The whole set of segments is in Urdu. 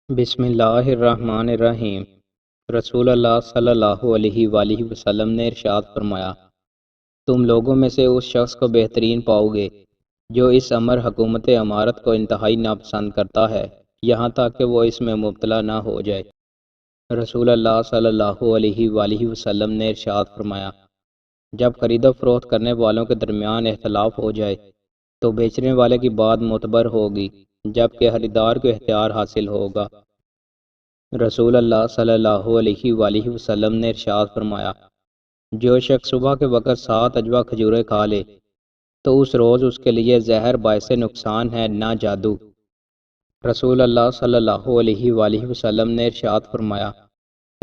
بسم اللہ الرحمن الرحیم۔ رسول اللہ صلی اللہ علیہ وآلہ وسلم نے ارشاد فرمایا، تم لوگوں میں سے اس شخص کو بہترین پاؤ گے جو اس امر حکومت امارت کو انتہائی ناپسند کرتا ہے، یہاں تک کہ وہ اس میں مبتلا نہ ہو جائے۔ رسول اللہ صلی اللہ علیہ وآلہ وسلم نے ارشاد فرمایا، جب خرید و فروخت کرنے والوں کے درمیان اختلاف ہو جائے تو بیچنے والے کی بات معتبر ہوگی، جبکہ خریدار کو اختیار حاصل ہوگا۔ رسول اللہ صلی اللہ علیہ وآلہ وسلم نے ارشاد فرمایا، جو شخص صبح کے وقت 7 اجوا کھجوریں کھا لے تو اس روز اس کے لیے زہر باعث نقصان ہے، نہ جادو۔ رسول اللہ صلی اللہ علیہ وآلہ وسلم نے ارشاد فرمایا،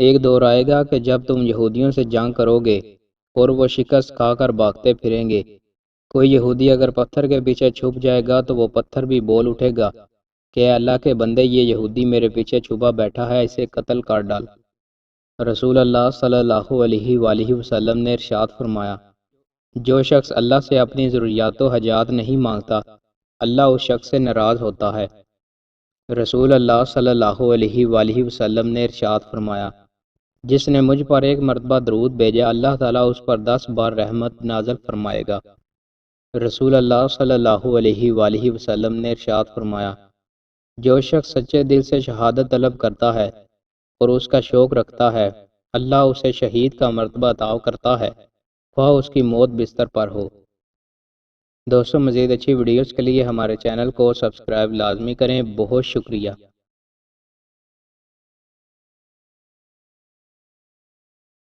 ایک دور آئے گا کہ جب تم یہودیوں سے جنگ کرو گے اور وہ شکست کھا کر بھاگتے پھریں گے۔ کوئی یہودی اگر پتھر کے پیچھے چھپ جائے گا تو وہ پتھر بھی بول اٹھے گا کہ اے اللہ کے بندے، یہ یہودی میرے پیچھے چھپا بیٹھا ہے، اسے قتل کر ڈال۔ رسول اللہ صلی اللہ علیہ وآلہ وسلم نے ارشاد فرمایا، جو شخص اللہ سے اپنی ضروریات و حاجات نہیں مانگتا، اللہ اس شخص سے ناراض ہوتا ہے۔ رسول اللہ صلی اللہ علیہ وآلہ وسلم نے ارشاد فرمایا، جس نے مجھ پر ایک مرتبہ درود بھیجا، اللہ تعالیٰ اس پر 10 بار رحمت نازل فرمائے گا۔ رسول اللہ صلی اللہ علیہ وآلہ وسلم نے ارشاد فرمایا، جو شخص سچے دل سے شہادت طلب کرتا ہے اور اس کا شوق رکھتا ہے، اللہ اسے شہید کا مرتبہ عطا کرتا ہے، خواہ اس کی موت بستر پر ہو۔ دوستوں، مزید اچھی ویڈیوز کے لیے ہمارے چینل کو سبسکرائب لازمی کریں۔ بہت شکریہ۔